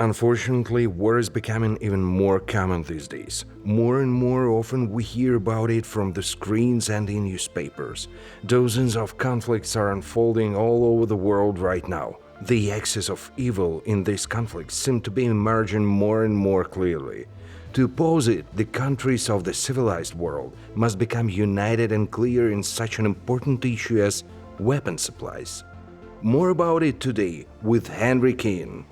Unfortunately, war is becoming even more common these days. More and more often we hear about it from the screens and in newspapers. Dozens of conflicts are unfolding all over the world right now. The axis of evil in these conflicts seem to be emerging more and more clearly. To oppose it, the countries of the civilized world must become united and clear in such an important issue as weapon supplies. More about it today with Henry Keane.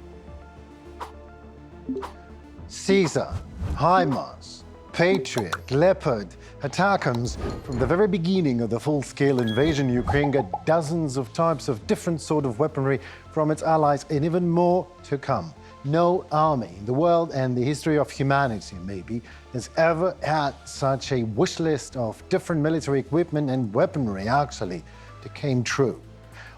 Caesar, HIMARS, Patriot, Leopard, ATACMS. From the very beginning of the full-scale invasion, Ukraine got dozens of types of different sort of weaponry from its allies and even more to come. No army in the world and the history of humanity, maybe, has ever had such a wish list of different military equipment and weaponry, actually, that came true.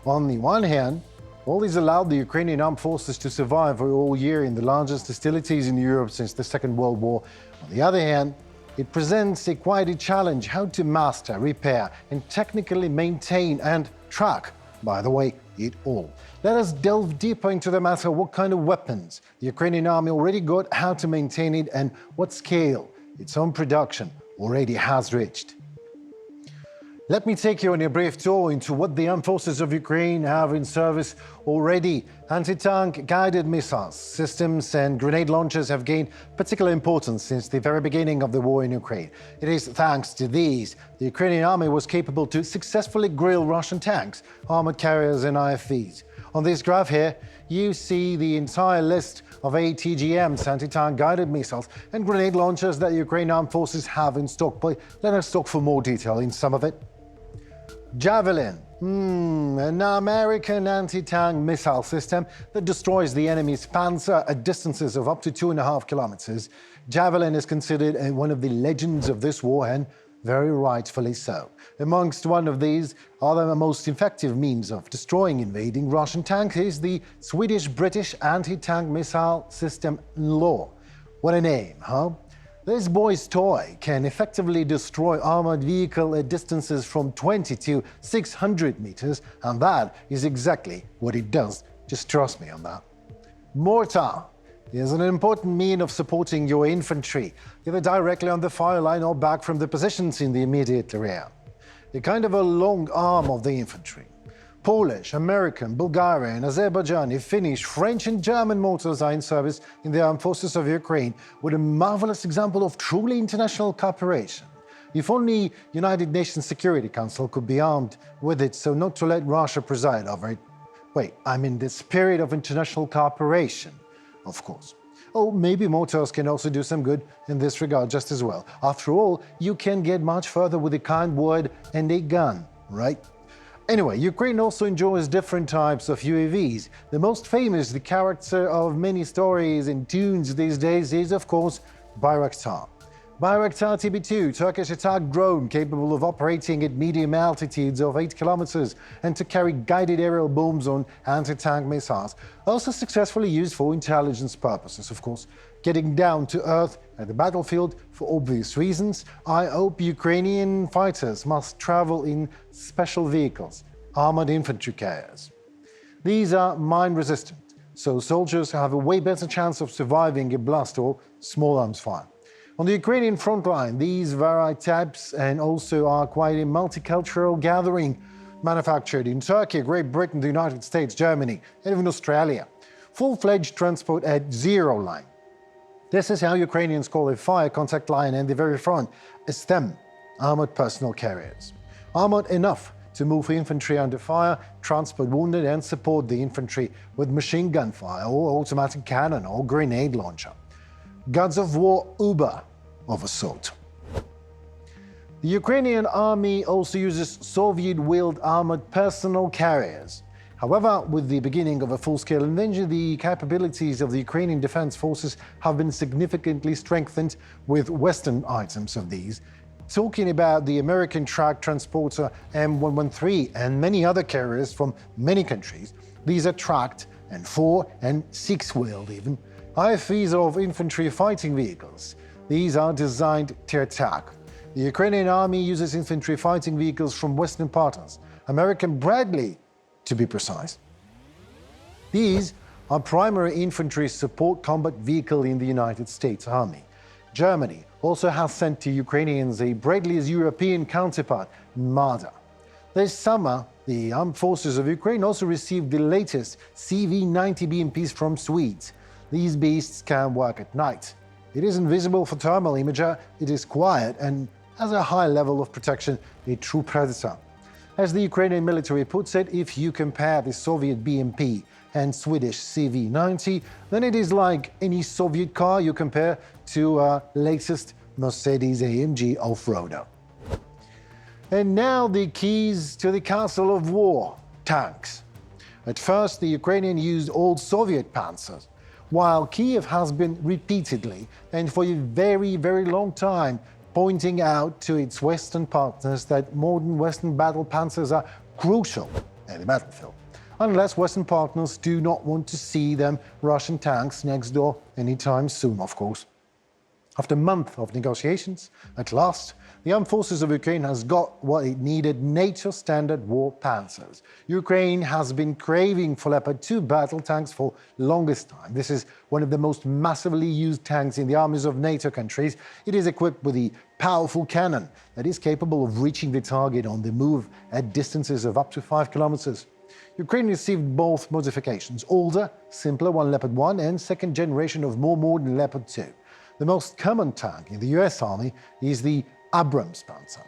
On the one hand, all this allowed the Ukrainian armed forces to survive for all year in the largest hostilities in Europe since the Second World War. On the other hand, it presents quite a challenge how to master, repair, and technically maintain and track, by the way, it all. Let us delve deeper into the matter: what kind of weapons the Ukrainian army already got, how to maintain it, and what scale its own production already has reached. Let me take you on a brief tour into what the armed forces of Ukraine have in service already. Anti-tank guided missiles, systems and grenade launchers have gained particular importance since the very beginning of the war in Ukraine. It is thanks to these the Ukrainian army was capable to successfully grill Russian tanks, armored carriers and IFVs. On this graph here, you see the entire list of ATGMs, anti-tank guided missiles, and grenade launchers that Ukrainian armed forces have in stock. But let us talk for more detail in some of it. Javelin, an American anti-tank missile system that destroys the enemy's panzer at distances of up to 2.5 kilometers. Javelin is considered one of the legends of this war, and very rightfully so. Amongst one of these other most effective means of destroying invading Russian tanks is the Swedish-British anti-tank missile system LAW. What a name, huh? This boy's toy can effectively destroy armored vehicle at distances from 20 to 600 meters, and that is exactly what it does. Just trust me on that. Mortar is an important means of supporting your infantry, either directly on the fire line or back from the positions in the immediate rear. A kind of a long arm of the infantry. Polish, American, Bulgarian, Azerbaijani, Finnish, French and German mortars are in service in the armed forces of Ukraine, with a marvelous example of truly international cooperation. If only United Nations Security Council could be armed with it so not to let Russia preside over it. Wait, I mean the spirit of international cooperation, of course. Oh, maybe mortars can also do some good in this regard just as well. After all, you can get much further with a kind word and a gun, right? Anyway, Ukraine also enjoys different types of UAVs. The most famous, the character of many stories and tunes these days is, of course, Bayraktar. Bayraktar TB2, Turkish attack drone capable of operating at medium altitudes of 8 kilometers and to carry guided aerial bombs on anti-tank missiles. Also successfully used for intelligence purposes, of course. Getting down to earth at the battlefield for obvious reasons, I hope Ukrainian fighters must travel in special vehicles, armored infantry carriers. These are mine-resistant, so soldiers have a way better chance of surviving a blast or small arms fire. On the Ukrainian front line, these vary types and also are quite a multicultural gathering, manufactured in Turkey, Great Britain, the United States, Germany, and even Australia. Full-fledged transport at zero line. This is how Ukrainians call a fire contact line and the very front, a STEM, armored personnel carriers. Armored enough to move infantry under fire, transport wounded and support the infantry with machine gun fire or automatic cannon or grenade launcher. Gods of war uber of a sort. The Ukrainian army also uses Soviet-wheeled armored personnel carriers. However, with the beginning of a full-scale invasion, the capabilities of the Ukrainian defense forces have been significantly strengthened with Western items of these. Talking about the American track transporter M113 and many other carriers from many countries, these are tracked and 4- and 6-wheeled even. IFVs of infantry fighting vehicles. These are designed to attack. The Ukrainian army uses infantry fighting vehicles from Western partners, American Bradley, to be precise. These a primary infantry support combat vehicle in the United States Army. Germany also has sent to Ukrainians a Bradley's European counterpart, Marder. This summer, the armed forces of Ukraine also received the latest CV-90 BMPs from Swedes. These beasts can work at night. It is invisible for thermal imager, it is quiet and has a high level of protection, a true predator. As the Ukrainian military puts it, if you compare the Soviet BMP and Swedish CV-90, then it is like any Soviet car you compare to a latest Mercedes-AMG off-roader. And now the keys to the castle of war, tanks. At first, the Ukrainians used old Soviet panzers, while Kiev has been repeatedly and for a very, very long time pointing out to its Western partners that modern Western battle panzers are crucial in the battlefield, unless Western partners do not want to see them Russian tanks next door anytime soon, of course. After months of negotiations, at last, the armed forces of Ukraine has got what it needed, NATO standard war panzers. Ukraine has been craving for Leopard 2 battle tanks for longest time. This is one of the most massively used tanks in the armies of NATO countries. It is equipped with a powerful cannon that is capable of reaching the target on the move at distances of up to 5 kilometers. Ukraine received both modifications, older, simpler one Leopard 1 and second generation of more modern Leopard 2. The most common tank in the US Army is the Abrams Panzer.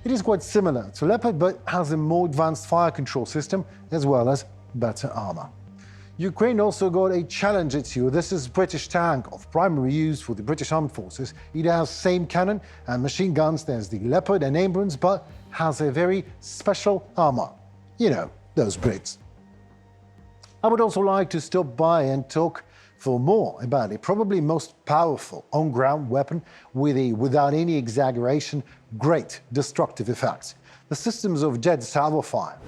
It is quite similar to Leopard but has a more advanced fire control system as well as better armor. Ukraine also got a Challenger 2. This is a British tank of primary use for the British Armed Forces. It has same cannon and machine guns as the Leopard and Abrams but has a very special armor. You know, those Brits. I would also like to stop by and talk for more about the probably most powerful on-ground weapon with a, without any exaggeration, great destructive effects: the systems of jet salvo fire.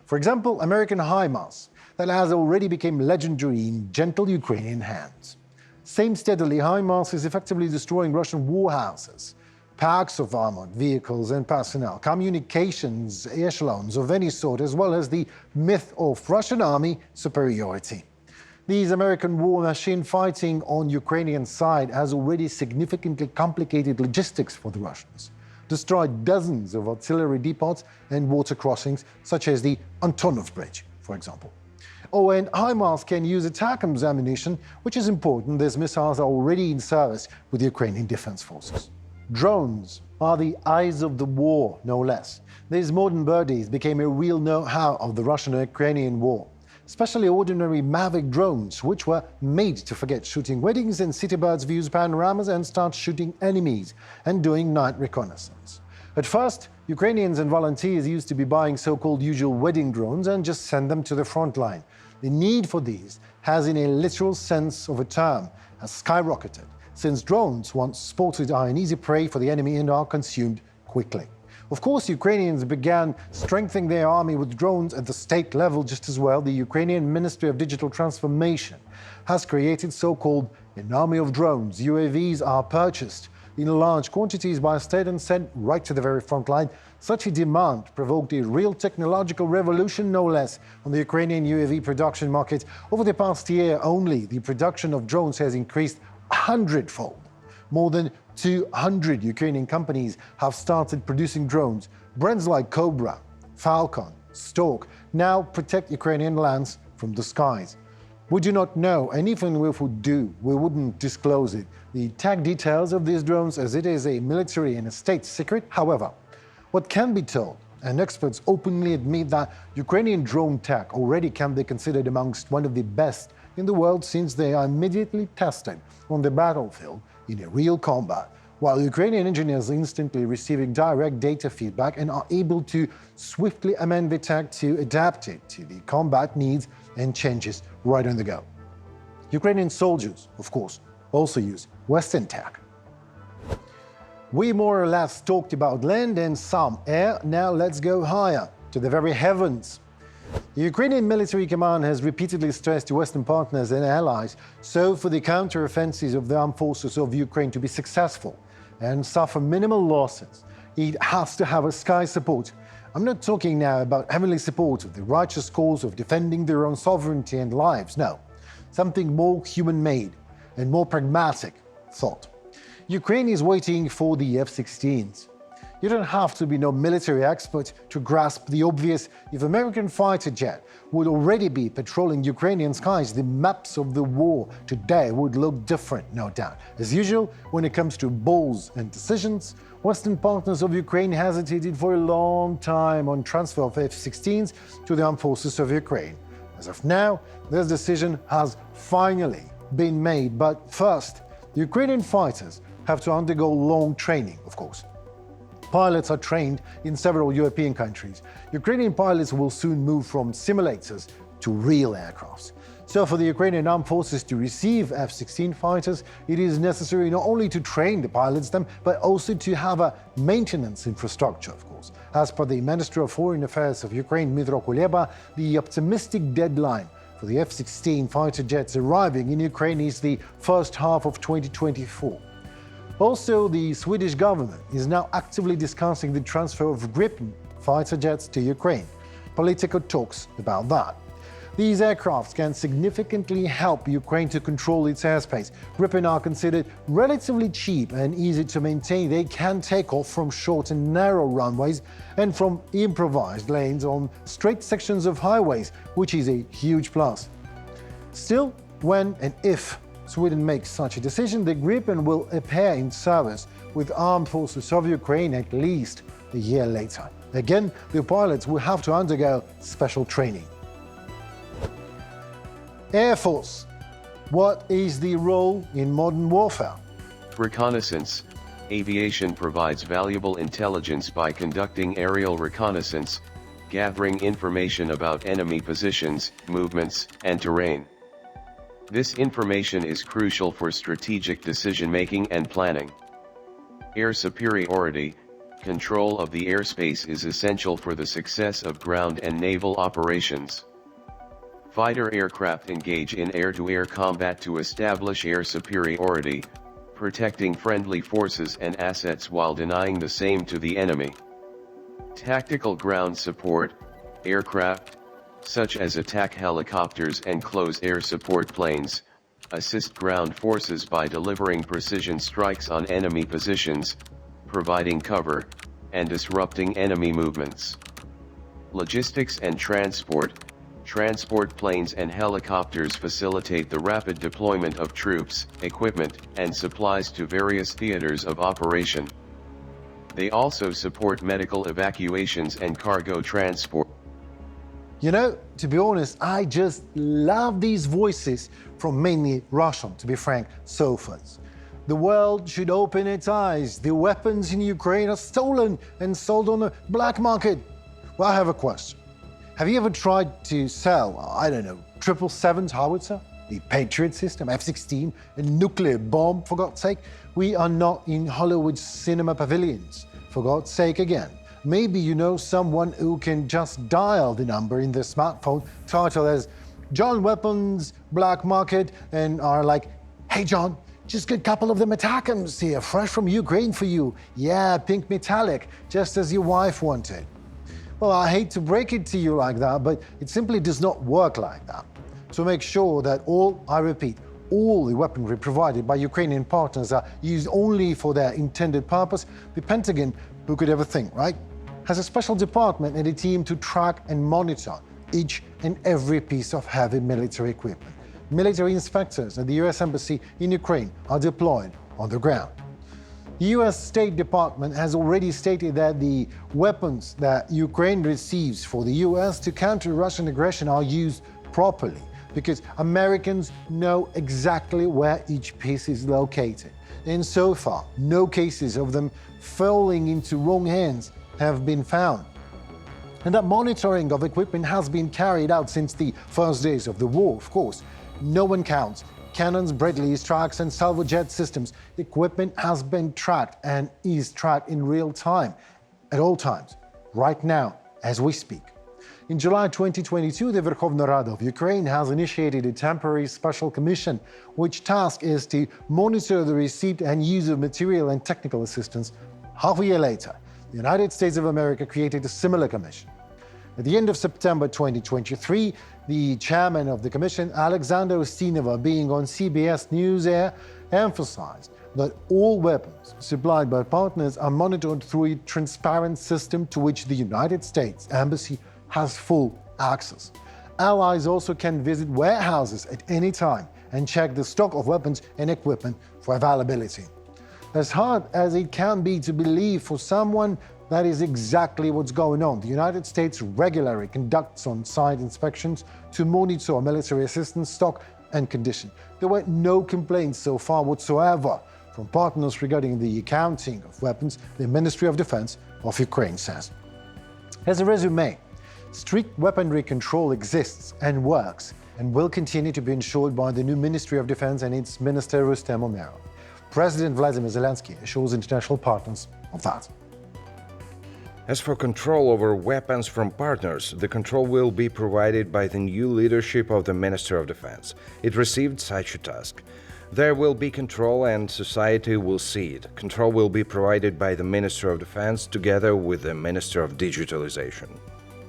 For example, American HIMARS, that has already become legendary in gentle Ukrainian hands. Same steadily, HIMARS is effectively destroying Russian warehouses, packs of armored vehicles and personnel, communications echelons of any sort, as well as the myth of Russian army superiority. These American war machine fighting on Ukrainian side has already significantly complicated logistics for the Russians, destroyed dozens of artillery depots and water crossings, such as the Antonov Bridge, for example. Oh, and HIMARS can use ATACMS ammunition, which is important. These missiles are already in service with the Ukrainian Defense Forces. Drones are the eyes of the war, no less. These modern birdies became a real know-how of the Russian-Ukrainian war, especially ordinary Mavic drones, which were made to forget shooting weddings and city birds views panoramas and start shooting enemies and doing night reconnaissance. At first, Ukrainians and volunteers used to be buying so-called usual wedding drones and just send them to the front line. The need for these has, in a literal sense of a term, has skyrocketed, since drones, once spotted, are an easy prey for the enemy and are consumed quickly. Of course, Ukrainians began strengthening their army with drones at the state level just as well. The Ukrainian Ministry of Digital Transformation has created so-called an army of drones. UAVs are purchased in large quantities by state and sent right to the very front line. Such a demand provoked a real technological revolution, no less, on the Ukrainian UAV production market. Over the past year only, the production of drones has increased 100-fold. More than 200 Ukrainian companies have started producing drones. Brands like Cobra, Falcon, Stork now protect Ukrainian lands from the skies. We do not know, and even if we do, we wouldn't disclose it, the tech details of these drones, as it is a military and a state secret. However, what can be told, and experts openly admit that Ukrainian drone tech already can be considered amongst one of the best in the world, since they are immediately tested on the battlefield in a real combat, while Ukrainian engineers are instantly receiving direct data feedback and are able to swiftly amend the tech to adapt it to the combat needs and changes right on the go. Ukrainian soldiers, of course, also use Western tech. We more or less talked about land and some air. Now let's go higher, to the very heavens. The Ukrainian military command has repeatedly stressed to Western partners and allies, so for the counter-offensives of the armed forces of Ukraine to be successful and suffer minimal losses, it has to have a sky support. I'm not talking now about heavenly support of the righteous cause of defending their own sovereignty and lives, no. something more human-made and more pragmatic thought. Ukraine is waiting for the F-16s. You don't have to be no military expert to grasp the obvious. If American fighter jet would already be patrolling Ukrainian skies, the maps of the war today would look different, no doubt. As usual, when it comes to balls and decisions, Western partners of Ukraine hesitated for a long time on transfer of F-16s to the armed forces of Ukraine. As of now, this decision has finally been made, but first, the Ukrainian fighters have to undergo long training, of course. Pilots are trained in several European countries. Ukrainian pilots will soon move from simulators to real aircrafts. So for the Ukrainian armed forces to receive F-16 fighters, it is necessary not only to train the pilots them, but also to have a maintenance infrastructure, of course. As per the Minister of Foreign Affairs of Ukraine, Dmytro Kuleba, the optimistic deadline for the F-16 fighter jets arriving in Ukraine is the first half of 2024. Also, the Swedish government is now actively discussing the transfer of Gripen fighter jets to Ukraine. Politico talks about that. These aircraft can significantly help Ukraine to control its airspace. Gripen are considered relatively cheap and easy to maintain. They can take off from short and narrow runways and from improvised lanes on straight sections of highways, which is a huge plus. Still, when and if Sweden makes such a decision, the Gripen will appear in service with armed forces of Ukraine at least a year later. Again, the pilots will have to undergo special training. Air Force. What is the role in modern warfare? Reconnaissance. Aviation provides valuable intelligence by conducting aerial reconnaissance, gathering information about enemy positions, movements, and terrain. This information is crucial for strategic decision-making and planning. Air superiority, control of the airspace is essential for the success of ground and naval operations. Fighter aircraft engage in air-to-air combat to establish air superiority, protecting friendly forces and assets while denying the same to the enemy. Tactical ground support, aircraft, such as attack helicopters and close air support planes, assist ground forces by delivering precision strikes on enemy positions, providing cover, and disrupting enemy movements. Logistics and transport planes and helicopters facilitate the rapid deployment of troops, equipment, and supplies to various theaters of operation. They also support medical evacuations and cargo transport. You know, to be honest, I just love these voices from mainly Russian, to be frank, sofas. The world should open its eyes. The weapons in Ukraine are stolen and sold on the black market. Well, I have a question. Have you ever tried to sell, I don't know, 777 howitzer, the Patriot system, F-16, a nuclear bomb, for God's sake? We are not in Hollywood cinema pavilions, for God's sake again. Maybe you know someone who can just dial the number in their smartphone titled as John Weapons, Black Market, and are like, hey John, just get a couple of them ATACMS here, fresh from Ukraine for you. Yeah, pink metallic, just as your wife wanted. Well, I hate to break it to you like that, but it simply does not work like that. To make sure that I repeat, all the weaponry provided by Ukrainian partners are used only for their intended purpose, the Pentagon, who could ever think, right, has a special department and a team to track and monitor each and every piece of heavy military equipment. Military inspectors at the US Embassy in Ukraine are deployed on the ground. The US State Department has already stated that the weapons that Ukraine receives for the US to counter Russian aggression are used properly, because Americans know exactly where each piece is located. And so far, no cases of them falling into wrong hands have been found. And that monitoring of equipment has been carried out since the first days of the war, of course. No one counts. Cannons, Bradleys, trucks, and salvo jet systems. Equipment has been tracked and is tracked in real time, at all times, right now, as we speak. In July 2022, the Verkhovna Rada of Ukraine has initiated a temporary special commission, which task is to monitor the receipt and use of material and technical assistance. Half a year later, the United States of America created a similar commission. At the end of September 2023, the chairman of the commission, Oleksandr Musienko, being on CBS News Air, emphasized that all weapons supplied by partners are monitored through a transparent system to which the United States Embassy has full access. Allies also can visit warehouses at any time and check the stock of weapons and equipment for availability. As hard as it can be to believe for someone, that is exactly what's going on. The United States regularly conducts on-site inspections to monitor military assistance stock and condition. There were no complaints so far whatsoever from partners regarding the accounting of weapons, the Ministry of Defense of Ukraine says. As a resume, strict weaponry control exists and works and will continue to be ensured by the new Ministry of Defense and its Minister Rustem Umerov. President Vladimir Zelensky assures international partners of that. As for control over weapons from partners, the control will be provided by the new leadership of the Minister of Defense. It received such a task. There will be control and society will see it. Control will be provided by the Minister of Defense together with the Minister of Digitalization.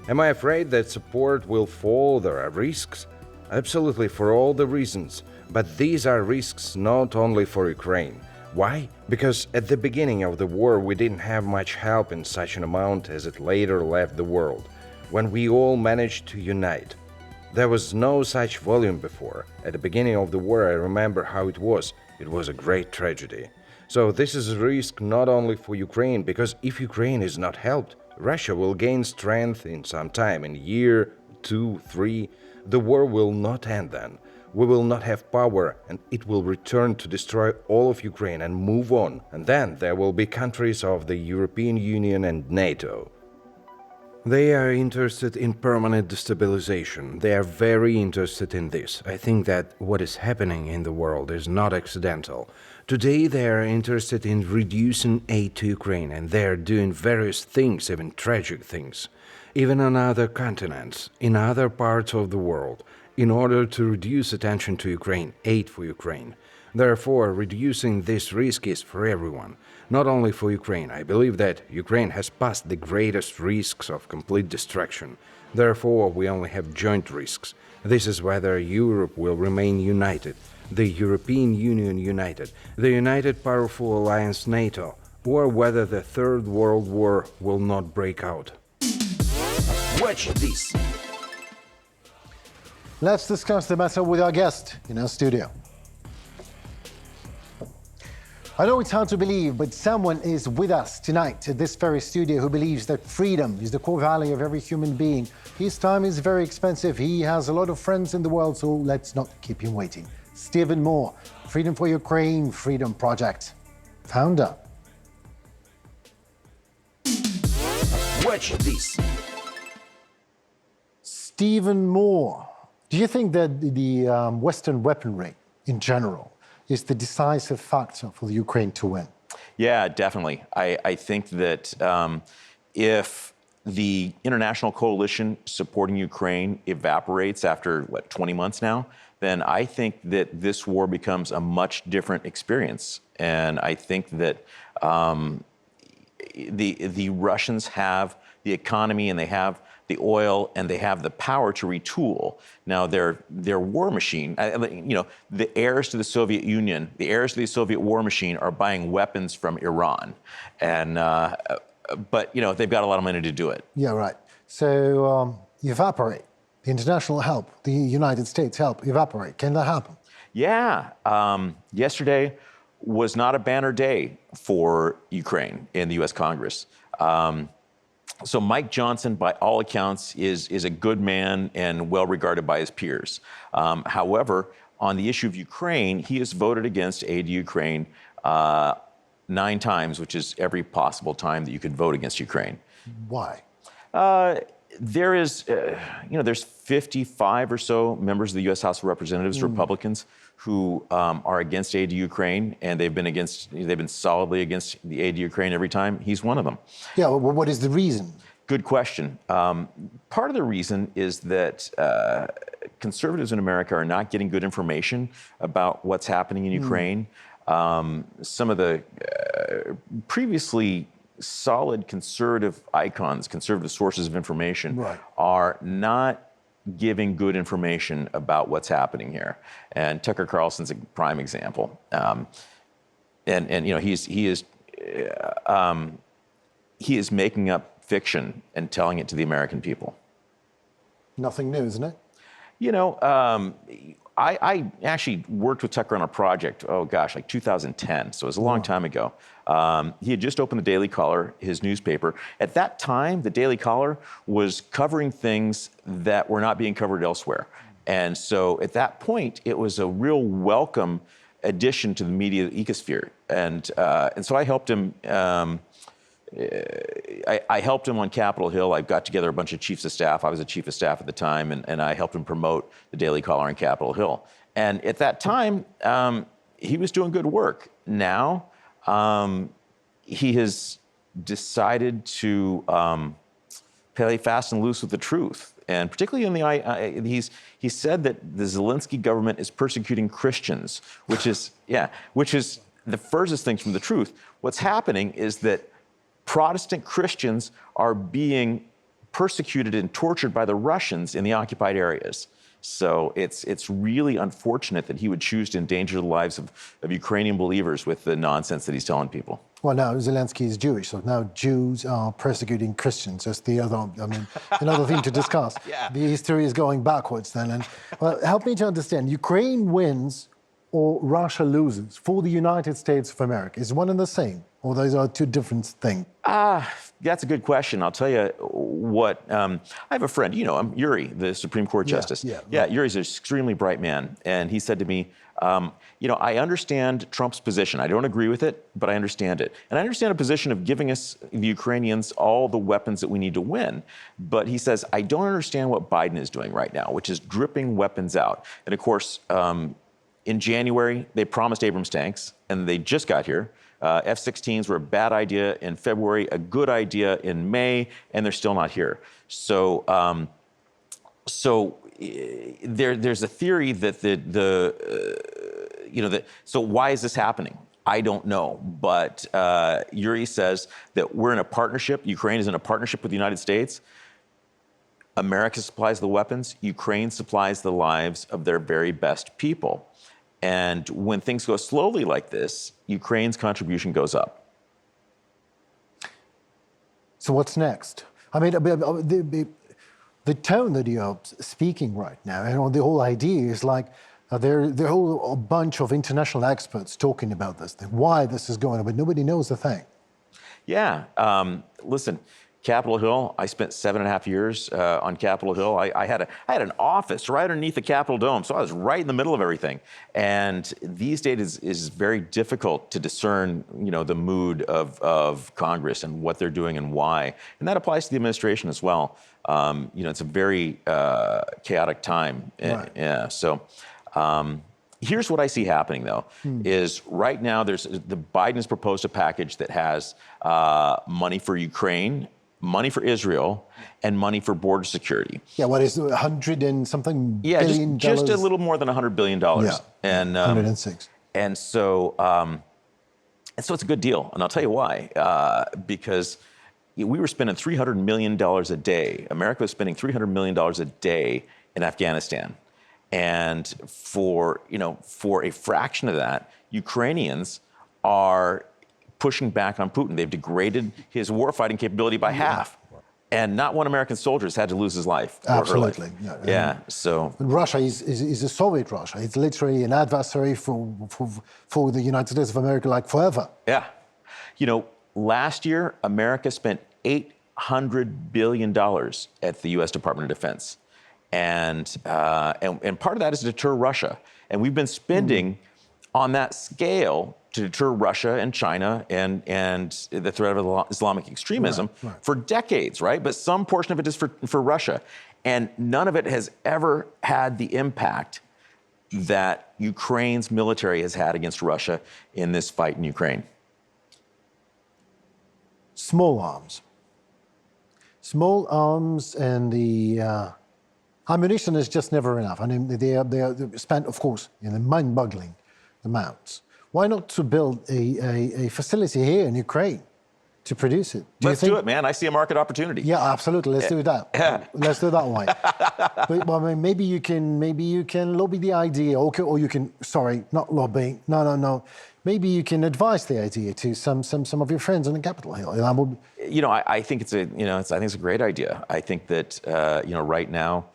Am I afraid that support will fall? There are risks? Absolutely, for all the reasons. But these are risks not only for Ukraine. Why? Because at the beginning of the war we didn't have much help in such an amount as it later left the world, when we all managed to unite. There was no such volume before. At the beginning of the war I remember how it was. It was a great tragedy. So this is a risk not only for Ukraine, because if Ukraine is not helped, Russia will gain strength in some time, in a year, 2, 3. The war will not end then. We will not have power, and it will return to destroy all of Ukraine and move on. And then there will be countries of the European Union and NATO. They are interested in permanent destabilization. They are very interested in this. I think that what is happening in the world is not accidental. Today they are interested in reducing aid to Ukraine, and they are doing various things, even tragic things, even on other continents, in other parts of the world, in order to reduce attention to Ukraine, aid for Ukraine. Therefore, reducing this risk is for everyone, not only for Ukraine. I believe that Ukraine has passed the greatest risks of complete destruction. Therefore, we only have joint risks. This is whether Europe will remain united, the European Union united, the united powerful alliance NATO, or whether the Third World War will not break out. Watch this! Let's discuss the matter with our guest in our studio. I know it's hard to believe, but someone is with us tonight at this very studio who believes that freedom is the core value of every human being. His time is very expensive. He has a lot of friends in the world, so let's not keep him waiting. Stephen Moore, Freedom for Ukraine, Freedom Project founder. Watch this! Stephen Moore, do you think that the Western weaponry in general is the decisive factor for the Ukraine to win? Yeah, definitely. I think that if the international coalition supporting Ukraine evaporates after, 20 months now, then I think that this war becomes a much different experience. And I think that the Russians have the economy and they have the oil and they have the power to retool. Now their war machine, the heirs to the Soviet Union, the heirs to the Soviet war machine are buying weapons from Iran. And, but they've got a lot of money to do it. Yeah, right. So evaporate, the international help, the United States help evaporate. Can that happen? Yeah, yesterday was not a banner day for Ukraine in the US Congress. So Mike Johnson, by all accounts, is a good man and well regarded by his peers. However, on the issue of Ukraine, he has voted against aid to Ukraine 9 times, which is every possible time that you could vote against Ukraine. Why? There's 55 or so members of the U.S. House of Representatives, Republicans, who are against aid to Ukraine, and they've been solidly against the aid to Ukraine every time. He's one of them. Yeah, well, what is the reason? Good question. Part of the reason is that conservatives in America are not getting good information about what's happening in Ukraine. Some of the previously solid conservative icons, conservative sources of information, are not giving good information about what's happening here. And Tucker Carlson's a prime example. And you know, he is making up fiction and telling it to the American people. Nothing new, isn't it? You know, I actually worked with Tucker on a project, oh gosh, like 2010, so it was a long time ago. He had just opened the Daily Caller, his newspaper. At that time, the Daily Caller was covering things that were not being covered elsewhere. And so at that point, it was a real welcome addition to the media ecosphere. And so I helped him. I helped him on Capitol Hill. I got together a bunch of chiefs of staff. I was a chief of staff at the time, and I helped him promote the Daily Caller on Capitol Hill. And at that time, he was doing good work. Now, he has decided to play fast and loose with the truth. And particularly in he said that the Zelensky government is persecuting Christians, which is the furthest thing from the truth. What's happening is that Protestant Christians are being persecuted and tortured by the Russians in the occupied areas. So it's really unfortunate that he would choose to endanger the lives of Ukrainian believers with the nonsense that he's telling people. Well, now Zelensky is Jewish, so now Jews are persecuting Christians. That's the other, another thing to discuss. Yeah. The history is going backwards then. And well, help me to understand. Ukraine wins or Russia loses for the United States of America. Is one and the same, or those are two different things? That's a good question. I'll tell you what. I have a friend, you know him, Yuri, the Supreme Court Justice. Yeah. Yuri's an extremely bright man. And he said to me, you know, I understand Trump's position. I don't agree with it, but I understand it. And I understand a position of giving us, the Ukrainians, all the weapons that we need to win. But he says, I don't understand what Biden is doing right now, which is dripping weapons out. And of course, in January, they promised Abrams tanks, and they just got here. F-16s were a bad idea in February, a good idea in May, and they're still not here. So, there's a theory that so why is this happening? I don't know, but Yuri says that we're in a partnership. Ukraine is in a partnership with the United States. America supplies the weapons. Ukraine supplies the lives of their very best people. And when things go slowly like this, Ukraine's contribution goes up. So what's next? I mean, the tone that you're speaking right now, and the whole idea is like there are a whole bunch of international experts talking about this thing, why this is going on, but nobody knows the thing. Yeah, listen. Capitol Hill, I spent 7.5 years on Capitol Hill. I had an office right underneath the Capitol Dome, so I was right in the middle of everything. And these days is very difficult to discern, you know, the mood of Congress and what they're doing and why. And that applies to the administration as well. You know, it's a very chaotic time. Right. Yeah. So here's what I see happening, though, is right now the Biden has proposed a package that has money for Ukraine, money for Israel, and money for border security. Yeah, what is it, 100 and something billion just dollars? a little more than $100 billion. Yeah, and 106. And so it's a good deal, and I'll tell you why. Because we were spending $300 million a day. America was spending $300 million a day in Afghanistan, and for a fraction of that, Ukrainians are pushing back on Putin. They've degraded his warfighting capability by half. And not one American soldier has had to lose his life. Absolutely. Yeah. So Russia is a Soviet Russia. It's literally an adversary for the United States of America, like forever. Yeah. You know, last year, America spent $800 billion at the U.S. Department of Defense. And part of that is to deter Russia. And we've been spending on that scale to deter Russia and China and the threat of Islamic extremism for decades, right? But some portion of it is for Russia. And none of it has ever had the impact that Ukraine's military has had against Russia in this fight in Ukraine. Small arms. Small arms and the ammunition is just never enough. I mean, they are spent, of course, in mind-boggling amounts. Why not to build a facility here in Ukraine to produce it. Let's do it, man. I see a market opportunity. Yeah, absolutely. Let's do that. Yeah. Let's do it that way. But well, I mean, maybe you can lobby the idea, or you can. Sorry, not lobby. No. Maybe you can advise the idea to some of your friends on the Capitol Hill. I think it's a great idea. I think that right now,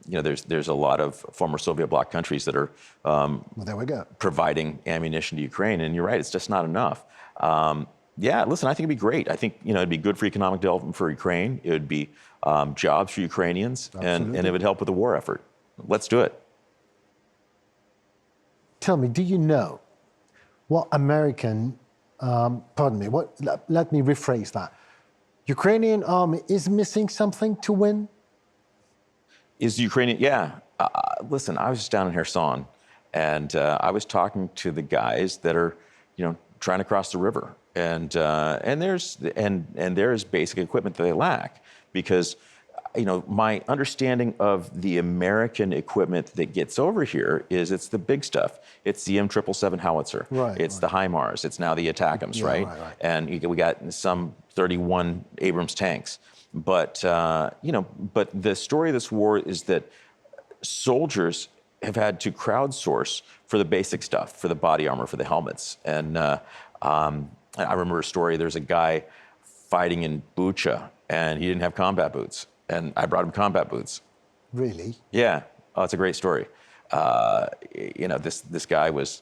there's a lot of former Soviet bloc countries that are well, there we go. providing ammunition to Ukraine, and you're right, it's just not enough. Listen, I think it'd be great. I think it'd be good for economic development for Ukraine. It would be jobs for Ukrainians, and it would help with the war effort. Let's do it. Tell me, do you know what American? Let me rephrase that. Ukrainian army is missing something to win. Is the Ukrainian? Yeah. Listen, I was just down in Kherson, and I was talking to the guys that are, trying to cross the river, and there's basic equipment that they lack because, my understanding of the American equipment that gets over here is it's the big stuff. It's the M777 howitzer. Right. It's the HIMARS. It's now the ATACMS, right? And we got some 31 Abrams tanks. But but the story of this war is that soldiers have had to crowdsource for the basic stuff, for the body armor, for the helmets. And I remember a story. There's a guy fighting in Bucha, and he didn't have combat boots, and I brought him combat boots. Really? Yeah. Oh, it's a great story. This guy was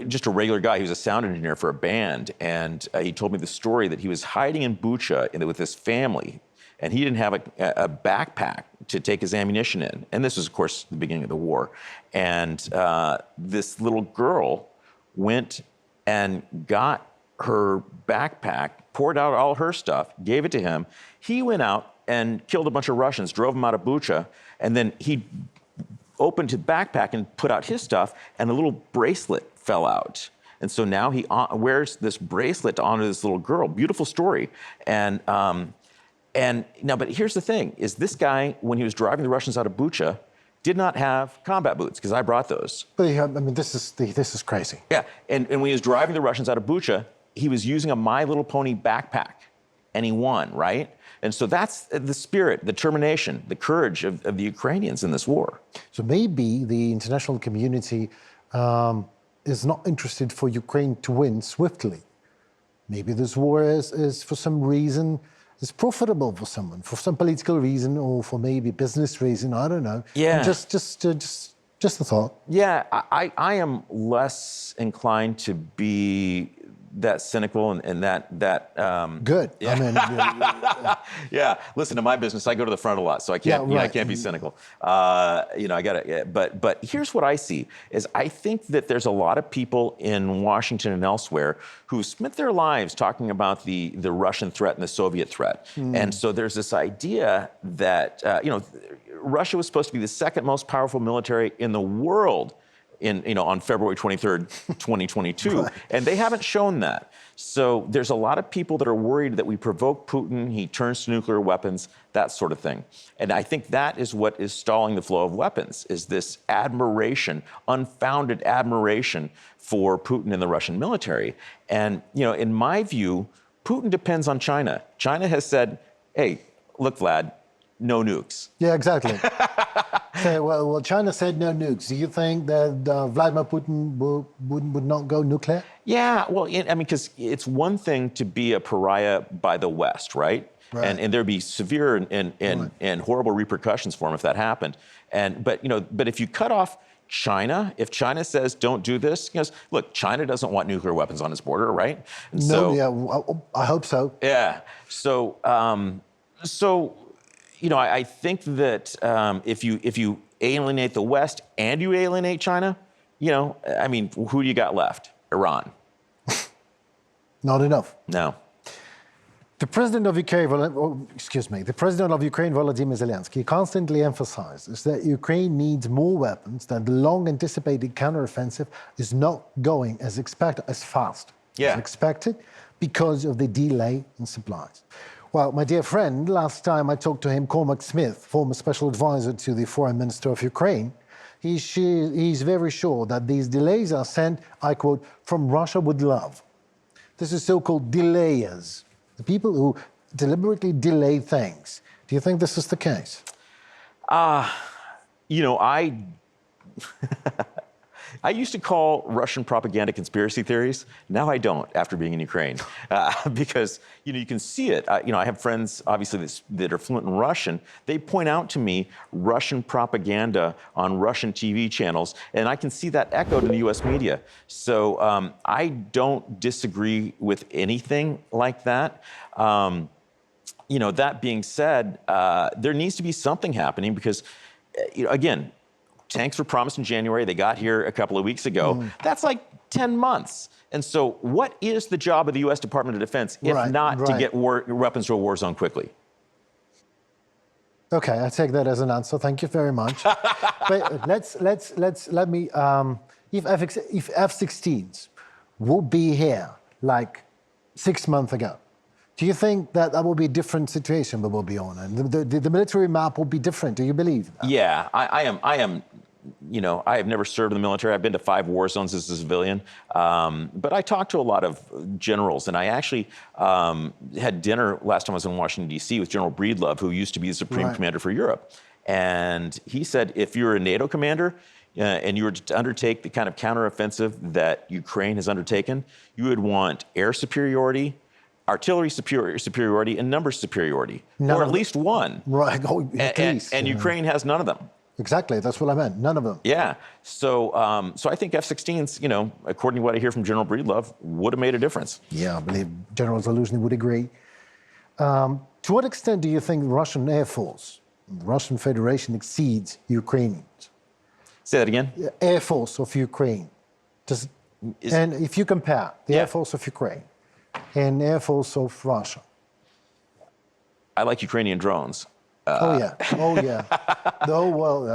just a regular guy. He was a sound engineer for a band, and he told me the story that he was hiding in Bucha with his family, and he didn't have a backpack to take his ammunition in. And this was, of course, the beginning of the war. And this little girl went and got her backpack, poured out all her stuff, gave it to him. He went out and killed a bunch of Russians, drove them out of Bucha, and then he opened his backpack and put out his stuff, and a little bracelet fell out. And so now he wears this bracelet to honor this little girl. Beautiful story. And now, but here's the thing, is this guy, when he was driving the Russians out of Bucha, did not have combat boots, because I brought those. But this is crazy. Yeah, and when he was driving the Russians out of Bucha, he was using a My Little Pony backpack, and he won, right? And so that's the spirit, the determination, the courage of the Ukrainians in this war. So maybe the international community is not interested for Ukraine to win swiftly. Maybe this war is for some reason, is profitable for someone, for some political reason, or for maybe business reason, I don't know. Yeah. Just a thought. Yeah, I am less inclined to be that cynical and that Good. Yeah. I mean, yeah. Listen, to my business, I go to the front a lot, so I can't. I can't be cynical. I gotta. But here's what I see: is I think that there's a lot of people in Washington and elsewhere who spent their lives talking about the Russian threat and the Soviet threat, and so there's this idea that Russia was supposed to be the second most powerful military in the world on February 23rd, 2022. Right. And they haven't shown that. So there's a lot of people that are worried that we provoke Putin, he turns to nuclear weapons, that sort of thing. And I think that is what is stalling the flow of weapons, is this admiration, unfounded admiration for Putin and the Russian military. And, in my view, Putin depends on China. China has said, hey, look, Vlad, no nukes. Yeah, exactly. Well, China said no nukes. Do you think that Vladimir Putin would not go nuclear? Yeah, well, because it's one thing to be a pariah by the West, right? And there'd be severe and horrible repercussions for him if that happened. But if you cut off China, if China says don't do this, look, China doesn't want nuclear weapons on its border, right? I hope so. Yeah. So I think that if you alienate the West and you alienate China, who do you got left? Iran. Not enough. No. The president of Ukraine, Volodymyr Zelensky, constantly emphasizes that Ukraine needs more weapons, that the long-anticipated counteroffensive is not going as fast as expected because of the delay in supplies. Well, my dear friend, last time I talked to him, Cormac Smith, former special advisor to the foreign minister of Ukraine, he's very sure that these delays are sent, I quote, from Russia with love. This is so-called delayers, the people who deliberately delay things. Do you think this is the case? You know, I used to call Russian propaganda conspiracy theories. Now I don't, after being in Ukraine, because you can see it. I have friends, obviously, that are fluent in Russian. They point out to me Russian propaganda on Russian TV channels, and I can see that echoed in the U.S. media. So I don't disagree with anything like that. That being said, there needs to be something happening because, again, tanks were promised in January. They got here a couple of weeks ago. That's like 10 months. And so what is the job of the U.S. Department of Defense if not to get weapons to a war zone quickly? Okay, I take that as an answer. Thank you very much. But let me, if F-16s would be here like 6 months ago, do you think that will be a different situation we will be on? And the military map will be different, do you believe? Yeah, I am, I have never served in the military. I've been to 5 war zones as a civilian. But I talked to a lot of generals, and I actually had dinner last time I was in Washington, D.C. with General Breedlove, who used to be the Supreme Commander for Europe. And he said, if you're a NATO commander, and you were to undertake the kind of counteroffensive that Ukraine has undertaken, you would want air superiority, artillery superiority, and numbers superiority, or at least one. Right, at least. And Ukraine has none of them. Exactly, that's what I meant, none of them. Yeah, so I think F-16s, according to what I hear from General Breedlove, would have made a difference. Yeah, I believe General Zaluzhny would agree. To what extent do you think the Russian Air Force, the Russian Federation exceeds Ukrainians? Say that again? The Air Force of Ukraine. And if you compare the Air Force of Ukraine and Air Force of Russia. I like Ukrainian drones. Oh yeah. The whole world,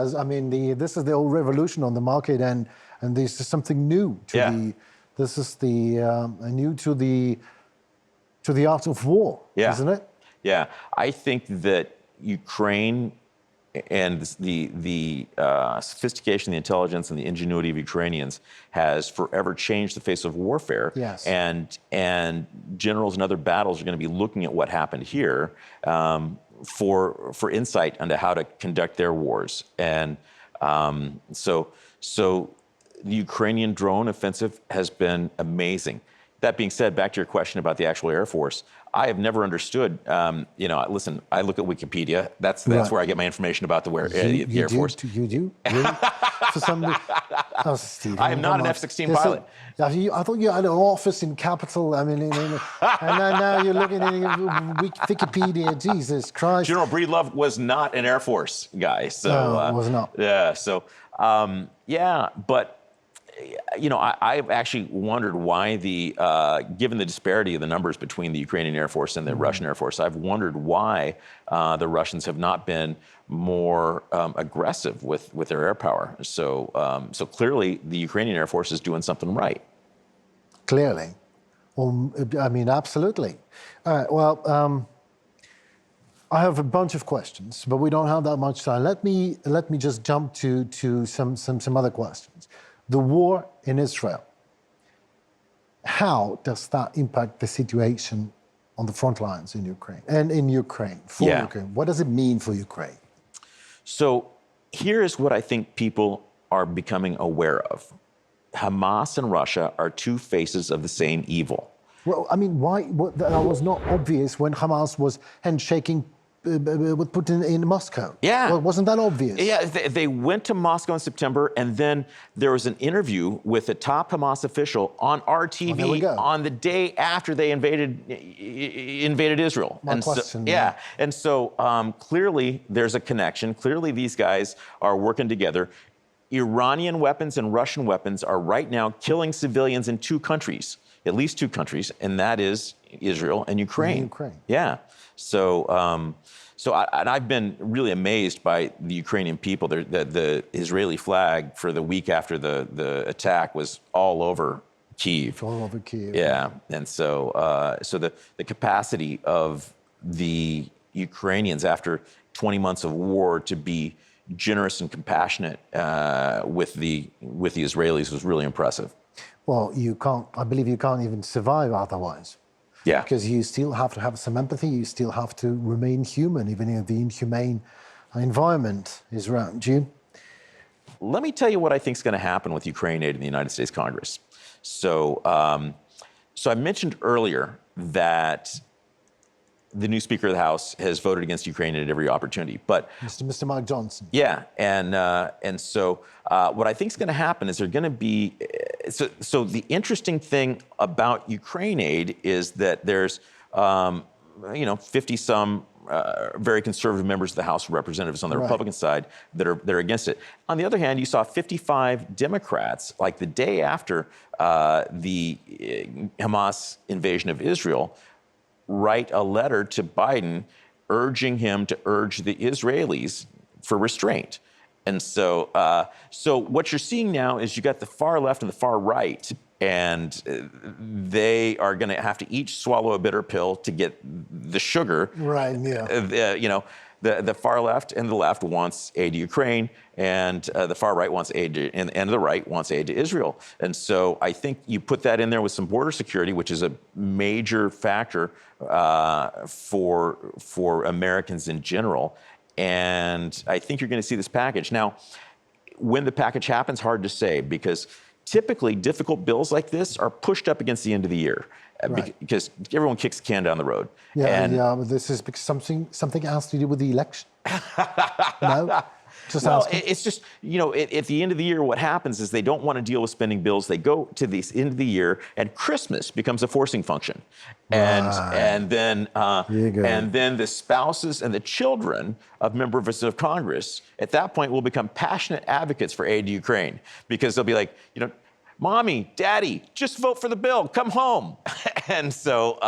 this is the old revolution on the market, and this is something new to this is new to the art of war, isn't it? Yeah, I think that Ukraine and the sophistication, the intelligence, and the ingenuity of Ukrainians has forever changed the face of warfare. Yes. And generals in other battles are going to be looking at what happened here for insight into how to conduct their wars. And so the Ukrainian drone offensive has been amazing. That being said, back to your question about the actual Air Force, I have never understood. Listen, I look at Wikipedia. That's where I get my information about the Air Force. You do? Really? For some reason. Oh, Steve, I am not an F-16 pilot. I thought you had an office in Capital. And now you're looking at Wikipedia. Jesus Christ. General Breedlove was not an Air Force guy. So, no, was not. Yeah. So, but. I've actually wondered why given the disparity of the numbers between the Ukrainian Air Force and the Russian Air Force, I've wondered why the Russians have not been more aggressive with their air power. So clearly the Ukrainian Air Force is doing something right. Clearly. Well, absolutely. All right, I have a bunch of questions, but we don't have that much time. Let me just jump to some other questions. The war in Israel, how does that impact the situation on the front lines in Ukraine and in Ukraine, Ukraine? What does it mean for Ukraine? So here's what I think people are becoming aware of. Hamas and Russia are two faces of the same evil. Well, why? That was not obvious when Hamas was handshaking with Putin in Moscow. Yeah. Well, wasn't that obvious? Yeah, they went to Moscow in September, and then there was an interview with a top Hamas official on RTV on the day after they invaded Israel. And so clearly there's a connection. Clearly these guys are working together. Iranian weapons and Russian weapons are right now killing civilians in two countries, at least two countries, and that is Israel and Ukraine. Yeah. So I've been really amazed by the Ukrainian people. The Israeli flag for the week after the attack was all over Kyiv. All over Kyiv. Yeah, and so the capacity of the Ukrainians after 20 months of war to be generous and compassionate with the Israelis was really impressive. well, you can't, I believe you can't even survive otherwise. Yeah. Because you still have to have some empathy, you still have to remain human, even if the inhumane environment is around you. Let me tell you what I think is going to happen with Ukraine aid in the United States Congress. So, so I mentioned earlier that the new Speaker of the House has voted against Ukraine at every opportunity. But Mr. Mike Johnson. yeah, and so what I think is going to happen is they're going to be. So the interesting thing about Ukraine aid is that there's 50 some very conservative members of the House of Representatives on the Republican side that are against it. On the other hand, you saw 55 Democrats, like the day after the Hamas invasion of Israel, write a letter to Biden urging him to urge the Israelis for restraint. And so, so what you're seeing now is you got the far left and the far right, and they are going to have to each swallow a bitter pill to get the sugar. Right, yeah. The far left and the left wants aid to Ukraine, and the far right wants aid to, and the right wants aid to Israel. And so I think you put that in there with some border security, which is a major factor for Americans in general. And I think you're going to see this package. Now, when the package happens, hard to say, because typically difficult bills like this are pushed up against the end of the year. Because everyone kicks the can down the road. Yeah, but this is because something has to do with the election. No? Just well, asking. it's just, at the end of the year, what happens is they don't want to deal with spending bills. They go to the end of the year, and Christmas becomes a forcing function. And then the spouses and the children of members of Congress at that point will become passionate advocates for aid to Ukraine, because they'll be like, Mommy, Daddy, just vote for the bill. Come home. And so,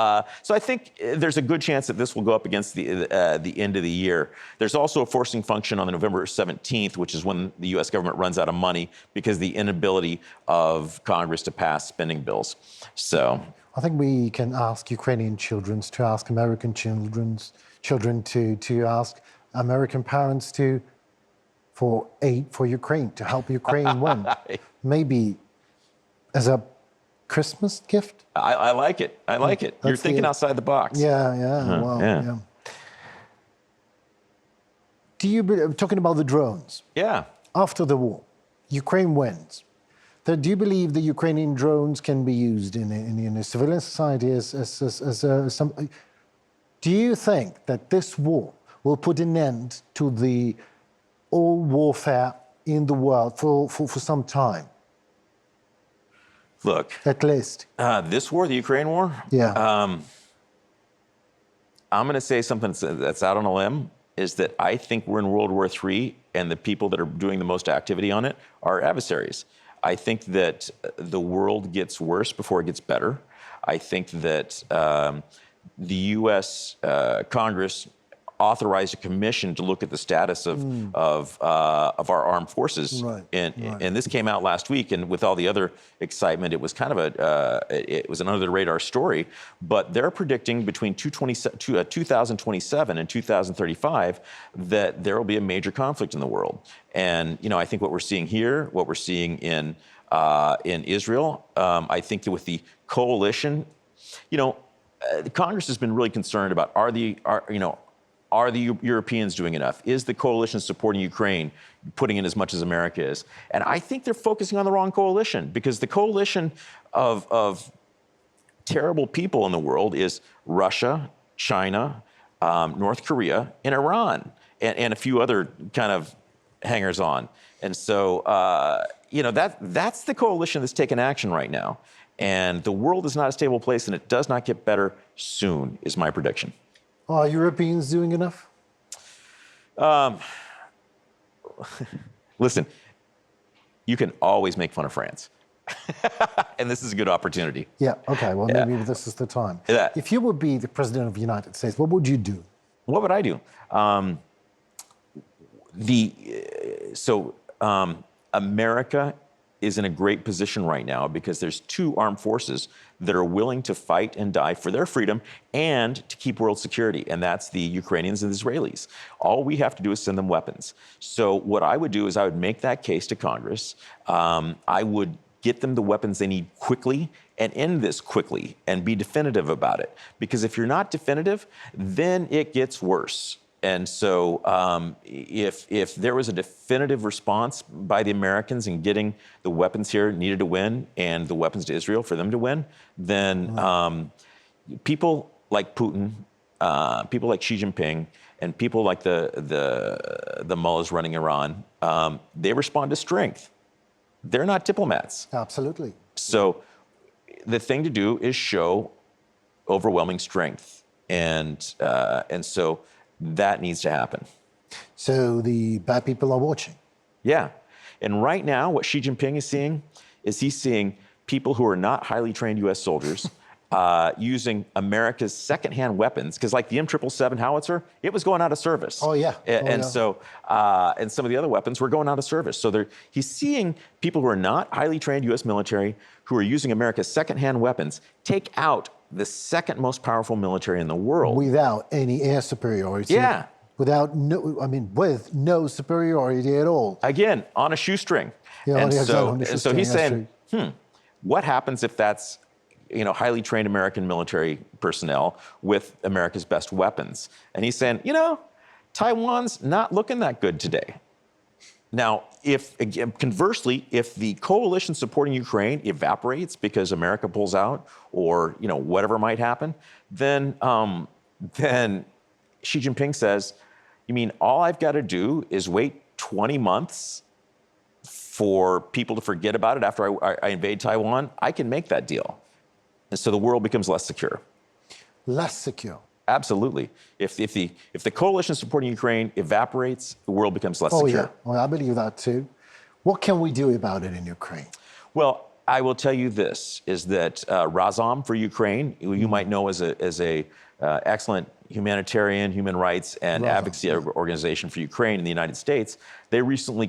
so I think there's a good chance that this will go up against the end of the year. There's also a forcing function on the November 17th, which is when the U.S. government runs out of money because of the inability of Congress to pass spending bills. So I think we can ask Ukrainian children to ask American children to ask American parents for aid for Ukraine, to help Ukraine win. Maybe as a Christmas gift? I like it. I like it. You're thinking outside the box. Yeah. Yeah. Talking about the drones? Yeah. After the war, Ukraine wins. Do you believe the Ukrainian drones can be used in a civilian society as some? Do you think that this war will put an end to the all warfare in the world for some time? Look, at least this war, the Ukraine war. Yeah. I'm going to say something that's out on a limb. Is that I think we're in World War III, and the people that are doing the most activity on it are adversaries. I think that the world gets worse before it gets better. I think that the U.S. Congress authorized a commission to look at the status of our armed forces, and this came out last week. And with all the other excitement, it was kind of it was an under the radar story. But they're predicting between 2027 and 2035 that there will be a major conflict in the world. And I think what we're seeing here, what we're seeing in Israel, I think that with the coalition, Congress has been really concerned about are the Europeans doing enough? Is the coalition supporting Ukraine, putting in as much as America is? And I think they're focusing on the wrong coalition, because the coalition of terrible people in the world is Russia, China, North Korea, and Iran, and a few other kind of hangers-on. And so, that's the coalition that's taking action right now. And the world is not a stable place, and it does not get better soon, is my prediction. Are Europeans doing enough? Listen, you can always make fun of France. And this is a good opportunity. Yeah, okay, well, maybe this is the time. Yeah. If you would be the president of the United States, what would you do? What would I do? America is in a great position right now because there's two armed forces that are willing to fight and die for their freedom and to keep world security, and that's the Ukrainians and the Israelis. All we have to do is send them weapons. So what I would do is I would make that case to Congress. I would get them the weapons they need quickly and end this quickly and be definitive about it. Because if you're not definitive, then it gets worse. And so if there was a definitive response by the Americans in getting the weapons here needed to win and the weapons to Israel for them to win, then people like Putin, people like Xi Jinping, and people like the mullahs running Iran, they respond to strength. They're not diplomats. Absolutely. So the thing to do is show overwhelming strength. And so that needs to happen. So the bad people are watching. Yeah. And right now, what Xi Jinping is seeing is he's seeing people who are not highly trained U.S. soldiers using America's secondhand weapons, because like the M777 howitzer, it was going out of service. Oh, yeah. And some of the other weapons were going out of service. So he's seeing people who are not highly trained U.S. military who are using America's secondhand weapons take out the second most powerful military in the world. Without any air superiority. Yeah. With no superiority at all. Again, on a shoestring. Yeah, and exactly, so, on a and so shoestring, he's that's saying, what happens if that's highly trained American military personnel with America's best weapons? And he's saying, Taiwan's not looking that good today. Now, conversely, if the coalition supporting Ukraine evaporates because America pulls out, or whatever might happen, then Xi Jinping says, "You mean all I've got to do is wait 20 months for people to forget about it after I invade Taiwan? I can make that deal." And so the world becomes less secure. Less secure. Absolutely. If the coalition supporting Ukraine evaporates, the world becomes less secure. Yeah. Well, I believe that too. What can we do about it in Ukraine? Well, I will tell you this, is that Razom for Ukraine, who you might know as a excellent humanitarian, human rights, and advocacy organization for Ukraine in the United States, they recently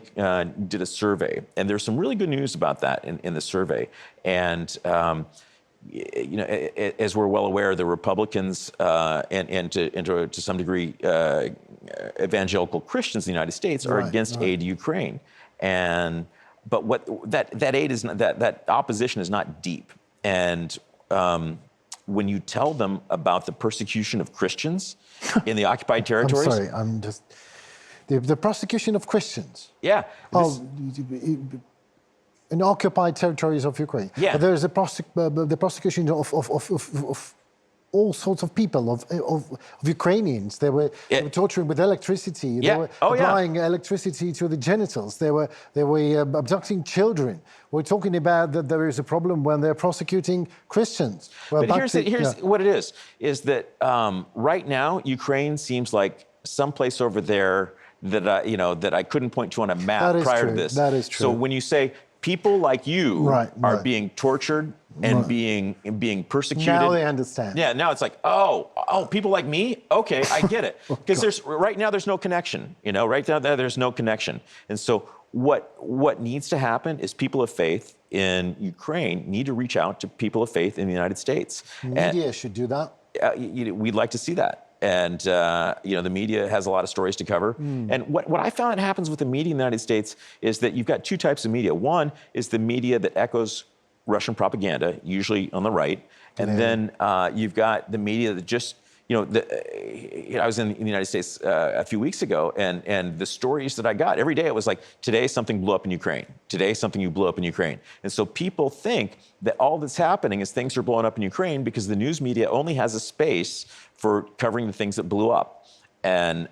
did a survey. And there's some really good news about that in the survey. And as we're well aware, the Republicans and to some degree evangelical Christians in the United States are against aid to Ukraine, but what that aid is not, that opposition is not deep. And when you tell them about the persecution of Christians in the occupied territories, I'm sorry, I'm just the persecution of Christians. Yeah. In occupied territories of Ukraine. Yeah. But there is the prosecution of all sorts of people, of Ukrainians. They were torturing with electricity. They were applying electricity to the genitals. They were abducting children. We're talking about that there is a problem when they're prosecuting Christians. Well, but here's what it is that right now Ukraine seems like someplace over there that I couldn't point to on a map prior to this. That is true. So when you say people like you are being tortured and being persecuted. Now they understand. Yeah, now it's like, oh, people like me? Okay, I get it. Because right now there's no connection. Right now there's no connection. And so what needs to happen is people of faith in Ukraine need to reach out to people of faith in the United States. Media should do that. We'd like to see that. And the media has a lot of stories to cover. And what I found happens with the media in the United States is that you've got two types of media. One is the media that echoes Russian propaganda, usually on the right. And then you've got the media that just, I was in the United States a few weeks ago, and the stories that I got every day, it was like, today something blew up in Ukraine. Today something blew up in Ukraine. And so people think that all that's happening is things are blowing up in Ukraine because the news media only has a space for covering the things that blew up. And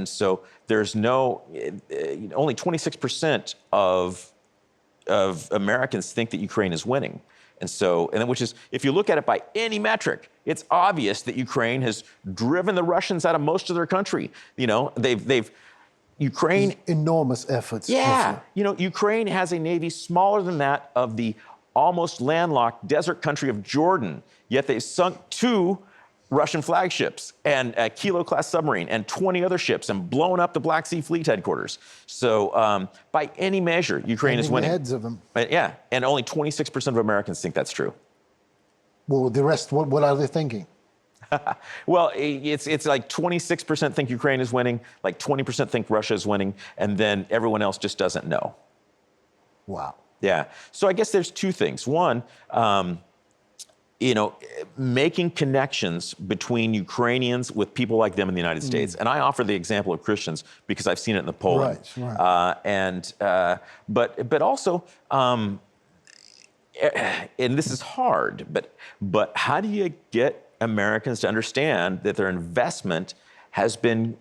so there's only 26% of Americans think that Ukraine is winning. And then, which is, if you look at it by any metric, it's obvious that Ukraine has driven the Russians out of most of their country. Ukraine. Enormous efforts. Yeah. Ukraine has a navy smaller than that of the almost landlocked desert country of Jordan, yet they've sunk 2 Russian flagships and a Kilo-class submarine and 20 other ships and blown up the Black Sea Fleet headquarters. So by any measure, Ukraine is winning. The heads of them. Yeah, and only 26% of Americans think that's true. Well, the rest, what are they thinking? Well, it's like 26% think Ukraine is winning, like 20% think Russia is winning, and then everyone else just doesn't know. Wow. Yeah. So I guess there's two things. One, making connections between Ukrainians with people like them in the United States. And I offer the example of Christians because I've seen it in the polling. Right. But also, and this is hard, but how do you get Americans to understand that their investment has been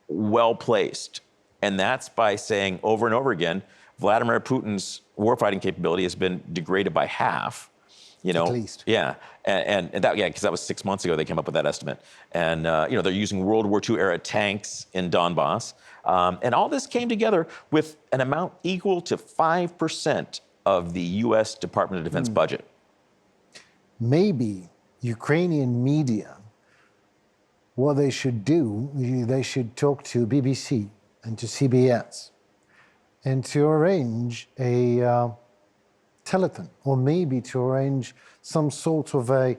well placed? And that's by saying over and over again, Vladimir Putin's warfighting capability has been degraded by half. At least. Yeah, and that, yeah, because that was 6 months ago they came up with that estimate. And they're using World War II era tanks in Donbass, and all this came together with an amount equal to 5% of the U.S. Department of Defense budget. Maybe Ukrainian media, what they should do, they should talk to BBC and to CBS and to arrange a telethon, or maybe to arrange some sort of a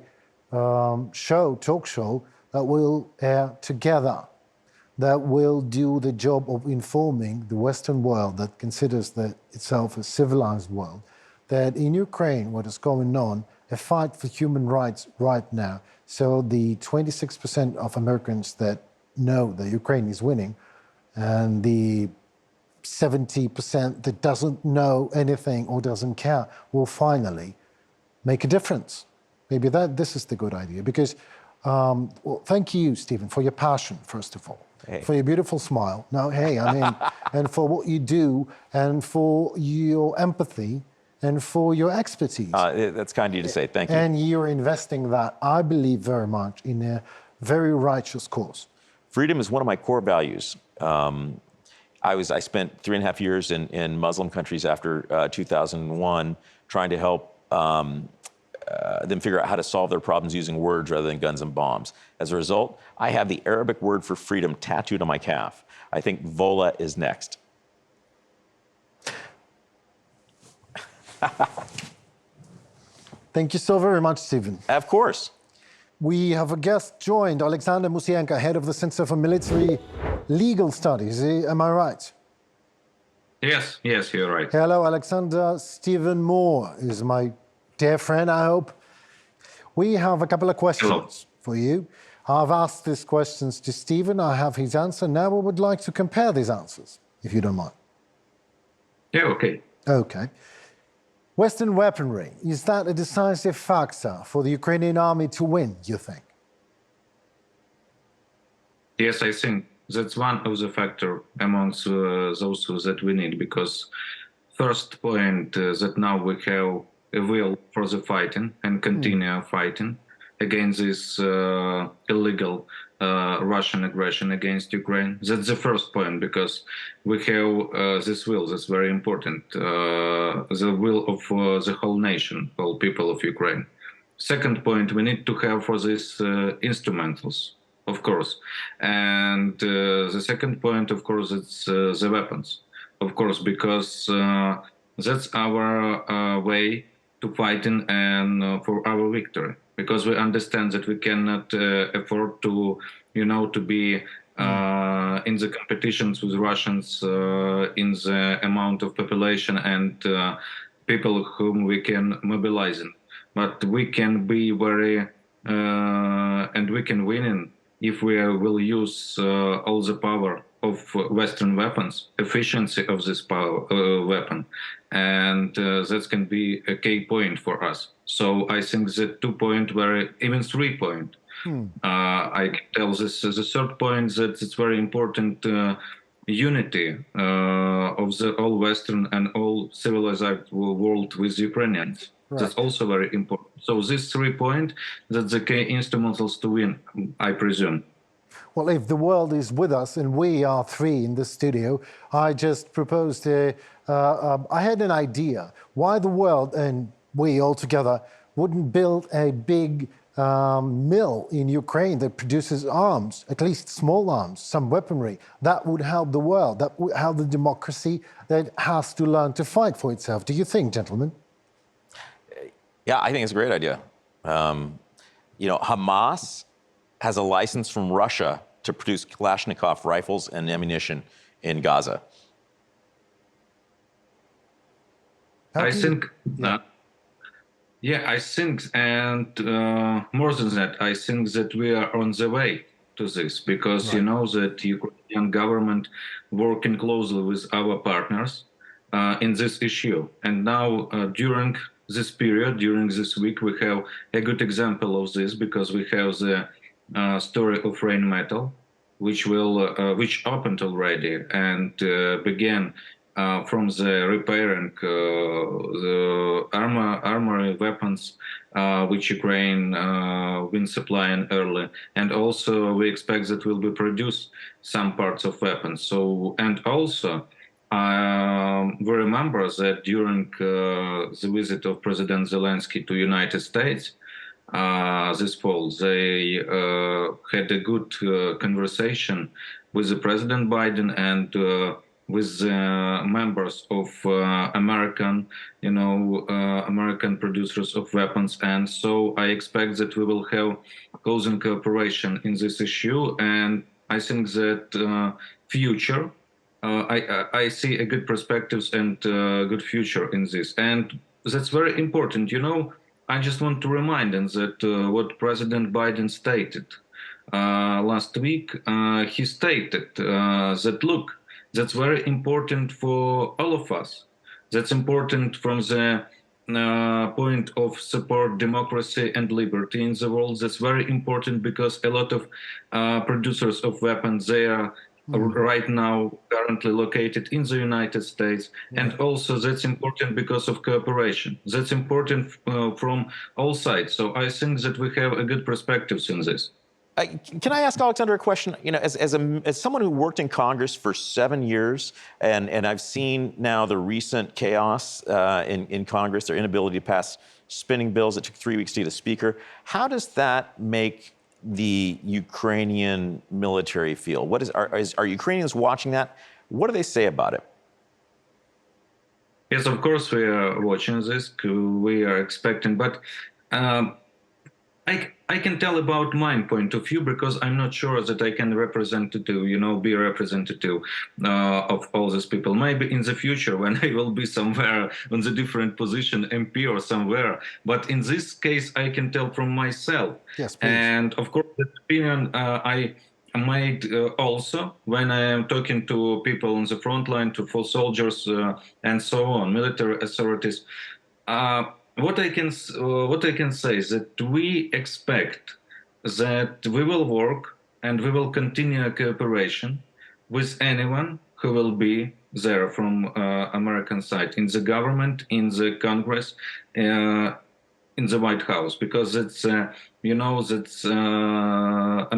talk show that will air together, that will do the job of informing the Western world that considers itself a civilized world, that in Ukraine, what is going on, a fight for human rights right now. So the 26% of Americans that know that Ukraine is winning, and the 70% that doesn't know anything or doesn't care will finally make a difference. Maybe this is the good idea. Because, thank you, Stephen, for your passion, first of all. Hey. For your beautiful smile. No, hey, I mean, and for what you do, and for your empathy, and for your expertise. That's kind of you to say. Thank you. And you're investing that, I believe, very much in a very righteous cause. Freedom is one of my core values. I spent 3.5 years in Muslim countries after 2001 trying to help them figure out how to solve their problems using words rather than guns and bombs. As a result, I have the Arabic word for freedom tattooed on my calf. I think Vola is next. Thank you so very much, Stephen. Of course. We have a guest joined, Oleksandr Musienko, head of the Center for Military Legal Studies. Am I right? Yes, you're right. Hello, Alexander. Stephen Moore is my dear friend, I hope. We have a couple of questions for you. I've asked these questions to Stephen. I have his answer. Now we would like to compare these answers, if you don't mind. Yeah, okay. Okay. Western weaponry, is that a decisive factor for the Ukrainian army to win, you think? Yes, I think that's one of the factors amongst those that we need, because first point that now we have a will for the fighting and continue fighting against this illegal Russian aggression against Ukraine. That's the first point, because we have this will, that's very important, the will of the whole nation, all people of Ukraine. Second point, we need to have for this instrumentals, of course. And the second point, of course, it's the weapons, of course, because that's our way to fighting and for our victory. Because we understand that we cannot afford to, to be in the competitions with Russians in the amount of population and people whom we can mobilize. But we can be very, and we can win if we will use all the power of Western weapons, efficiency of this weapon, and that can be a key point for us. So I think the 2 point, even 3 point, I can tell this is the third point, that it's very important unity of the all Western and all civilized world with Ukrainians. Right. That's also very important. So these 3 points, that's the key instrumentals to win, I presume. Well, if the world is with us, and we are 3 in the studio, I just proposed I had an idea why the world and we all together wouldn't build a big mill in Ukraine that produces arms, at least small arms, some weaponry. That would help the world. That would help the democracy that has to learn to fight for itself. Do you think, gentlemen? Yeah, I think it's a great idea. Hamas has a license from Russia to produce Kalashnikov rifles and ammunition in Gaza. How I do you? think, Yeah. I think, and more than that, I think that we are on the way to this because you Right. know that Ukrainian government working closely with our partners in this issue. And now during this period, during this week, we have a good example of this because we have the story of Rain Metal, which opened already and began from the repairing the armory weapons which Ukraine been supplying early, and also we expect that will be produced some parts of weapons. So and also. We remember that during the visit of President Zelensky to United States, this fall, they had a good conversation with the President Biden and with the members of American, American producers of weapons. And so I expect that we will have closing cooperation in this issue. And I think that future, I see a good perspectives and good future in this. And that's very important. I just want to remind them that what President Biden stated last week, he stated that, look, that's very important for all of us. That's important from the point of support democracy and liberty in the world. That's very important because a lot of producers of weapons, they are right now currently located in the United States. And also that's important because of cooperation. That's important from all sides. So I think that we have a good perspectives in this. Can I ask Oleksandr a question? As someone who worked in Congress for 7 years, and I've seen now the recent chaos in Congress, their inability to pass spending bills. It took 3 weeks to get a speaker. How does that make the Ukrainian military feel? Are Ukrainians watching that? What do they say about it? Yes, of course we are watching this. We are expecting, but I can tell about my point of view because I'm not sure that I can be representative of all these people. Maybe in the future when I will be somewhere on the different position, MP or somewhere. But in this case, I can tell from myself. Yes, please. And of course, the opinion I made also when I am talking to people on the front line, for soldiers and so on, military authorities. What I can say is that we expect that we will work and we will continue a cooperation with anyone who will be there from American side in the government, in the Congress, in the White House, because it's that's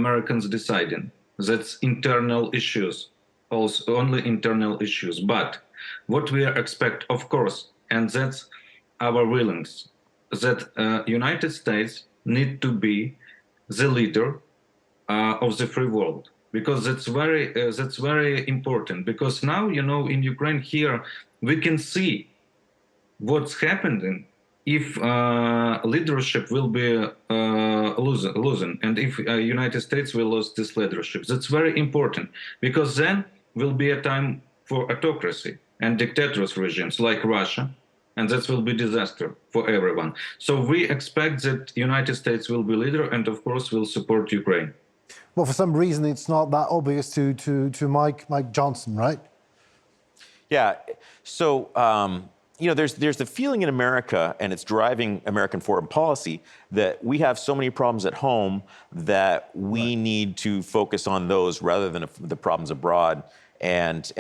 Americans deciding. That's internal issues, also only internal issues. But what we expect, of course, and that's our willings, that United States need to be the leader of the free world, because that's very important. Because now in Ukraine here we can see what's happening if leadership will be losing, and if United States will lose this leadership. That's very important because then will be a time for autocracy and dictatorship regimes like Russia. And that will be disaster for everyone. So we expect that United States will be leader and of course will support Ukraine. Well, for some reason, it's not that obvious to Mike Johnson, right? Yeah. So, there's the feeling in America, and it's driving American foreign policy, that we have so many problems at home that we need to focus on those rather than the problems abroad. And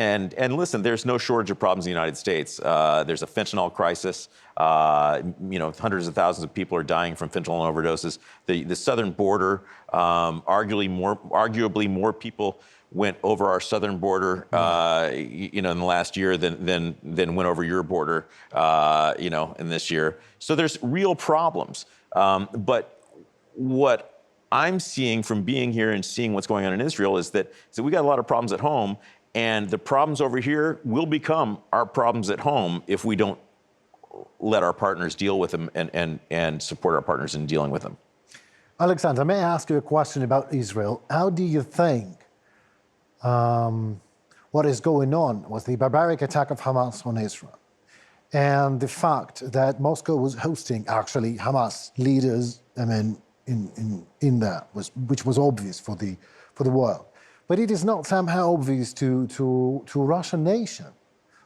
listen, there's no shortage of problems in the United States. There's a fentanyl crisis. Hundreds of thousands of people are dying from fentanyl overdoses. The southern border, arguably more people went over our southern border, in the last year than went over your border, in this year. So there's real problems. But what I'm seeing from being here and seeing what's going on in Israel is that we got a lot of problems at home, and the problems over here will become our problems at home if we don't let our partners deal with them and support our partners in dealing with them. Oleksandr, may I ask you a question about Israel? How do you think what is going on with the barbaric attack of Hamas on Israel and the fact that Moscow was hosting actually Hamas leaders, in that, which was obvious for the world. But it is not somehow obvious to Russian nation.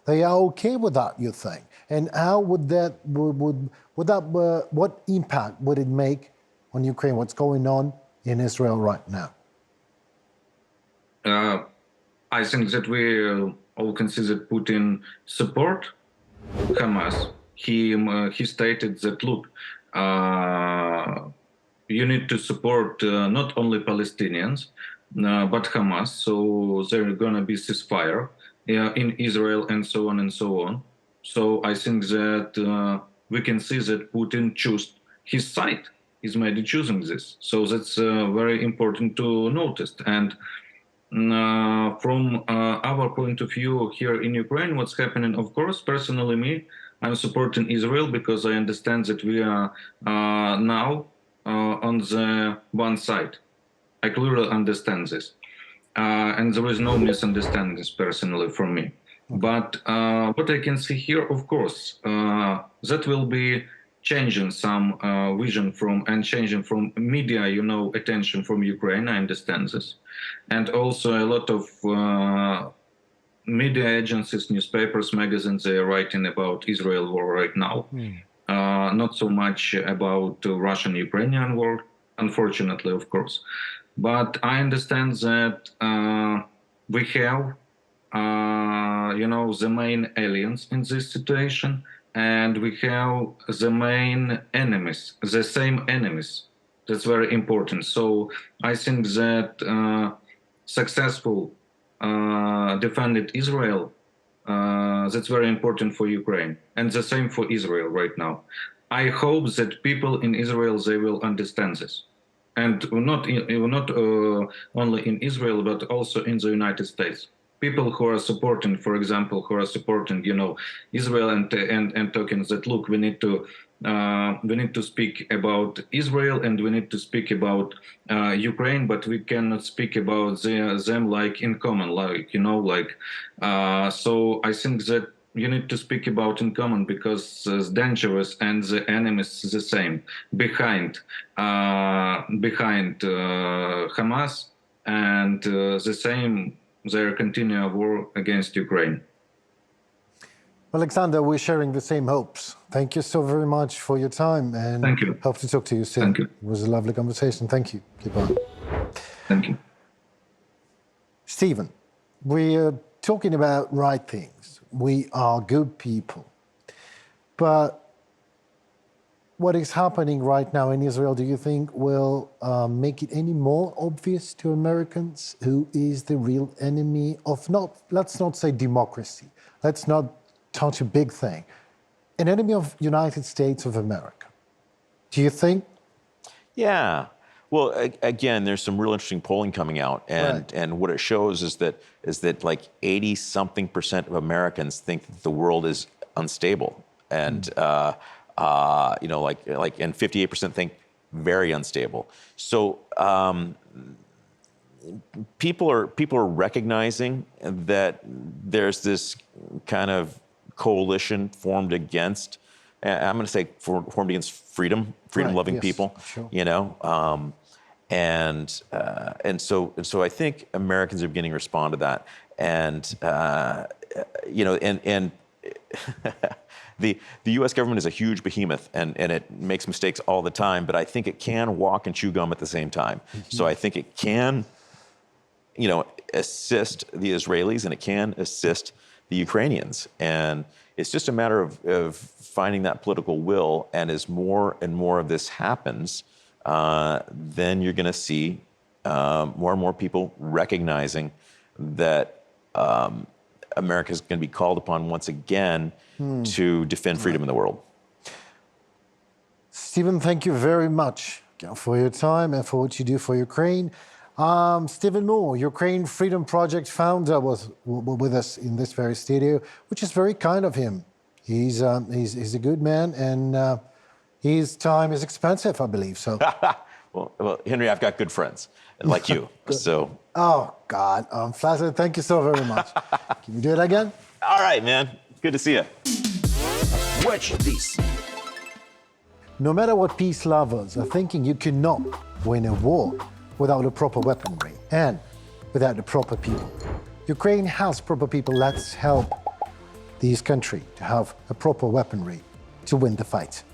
They are okay with that, you think? And how would that what impact would it make on Ukraine? What's going on in Israel right now? I think that we all consider Putin support Hamas. He stated that, look, you need to support not only Palestinians but Hamas. So there's gonna be ceasefire in Israel and so on and so on. So I think that we can see that Putin chose his side. He's maybe choosing this. So that's very important to notice. And from our point of view here in Ukraine, what's happening, of course, personally me, I'm supporting Israel because I understand that we are now on the one side. I clearly understand this. And there is no misunderstandings personally from me. But what I can see here, of course, that will be changing some vision from and changing from media, attention from Ukraine. I understand this. And also a lot of media agencies, newspapers, magazines, they are writing about Israel war right now. Not so much about Russian-Ukrainian war, unfortunately, of course. But I understand that we have, the main aliens in this situation, and we have the main enemies, the same enemies. That's very important. So I think that successful defended Israel, that's very important for Ukraine, and the same for Israel right now. I hope that people in Israel, they will understand this. And not only in Israel, but also in the United States. People who are supporting, for example, Israel and talking that, look, we need to speak about Israel and we need to speak about Ukraine, but we cannot speak about them like in common, so I think that you need to speak about in common because it's dangerous and the enemy is the same behind Hamas, and the same they continue a war against Ukraine. Oleksandr, we're sharing the same hopes. Thank you so very much for your time, and Thank you. hope to talk to you soon. Thank you. It was a lovely conversation. Thank you. Keep on. Thank you. Stephen, we are talking about right things. We are good people. But what is happening right now in Israel, do you think will make it any more obvious to Americans who is the real enemy of let's not say democracy. Let's not touch a big thing. An enemy of United States of America. Do you think? Yeah. Well, again, there's some real interesting polling coming out, and what it shows is that like 80-something% of Americans think that the world is unstable, and and 58% think very unstable. So people are recognizing that there's this kind of coalition formed against. I'm going to say formed against freedom-loving people. Sure. And so I think Americans are beginning to respond to that, and the U.S. government is a huge behemoth, and it makes mistakes all the time, but I think it can walk and chew gum at the same time. Mm-hmm. So I think it can, assist the Israelis, and it can assist the Ukrainians, and it's just a matter of finding that political will. And as more and more of this happens, then you're going to see more and more people recognizing that America is going to be called upon once again to defend freedom in the world. Stephen, thank you very much for your time and for what you do for Ukraine. Stephen Moore, Ukraine Freedom Project founder, was with us in this very studio, which is very kind of him. He's a good man, and his time is expensive, I believe. So, well, Henry, I've got good friends like you. So, oh God, I'm flattered. Thank you so very much. Can we do it again? All right, man. Good to see you. Watch this. No matter what peace lovers are thinking, you cannot win a war without a proper weaponry and without the proper people. Ukraine has proper people. Let's help this country to have a proper weaponry to win the fight.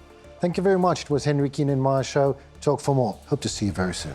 Thank you very much. It was Henry Keenan, my show. Talk for more. Hope to see you very soon.